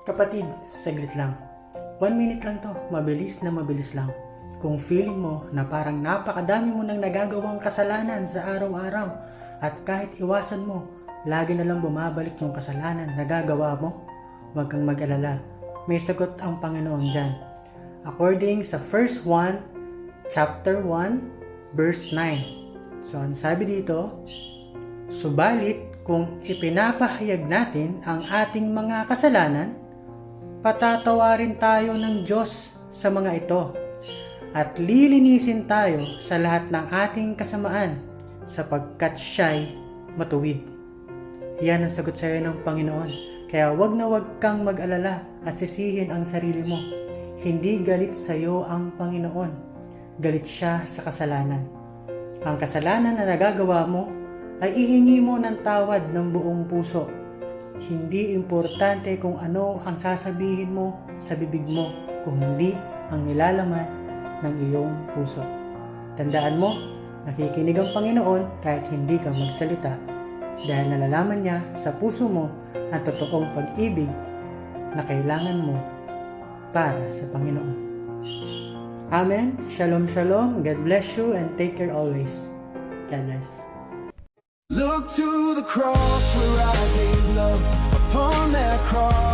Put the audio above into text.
Kapatid, saglit lang. 1 minute lang to, mabilis na mabilis lang. Kung feeling mo na parang napakadami mo nang nagagawang kasalanan sa araw-araw at kahit iwasan mo, lagi na lang bumabalik yung kasalanan na gagawa mo, huwag kang mag-alala. May sagot ang Panginoon dyan. According sa 1 Juan chapter 1 verse 9. So ang sabi dito, subalit kung ipinapahayag natin ang ating mga kasalanan, patatawarin tayo ng Diyos sa mga ito at lilinisin tayo sa lahat ng ating kasamaan sapagkat siya'y matuwid. Yan ang sagot sa iyo ng Panginoon. Kaya wag na wag kang mag-alala at sisihin ang sarili mo. Hindi galit sa iyo ang Panginoon. Galit siya sa kasalanan. Ang kasalanan na nagagawa mo ay ihingi mo ng tawad ng buong puso. Hindi importante kung ano ang sasabihin mo sa bibig mo, kung hindi ang nilalaman ng iyong puso. Tandaan mo, nakikinig ang Panginoon kahit hindi ka magsalita dahil nalalaman niya sa puso mo ang totoong pag-ibig na kailangan mo para sa Panginoon. Amen. Shalom, shalom. God bless you and take care always. God bless. Look to the cross where I gave love upon that cross.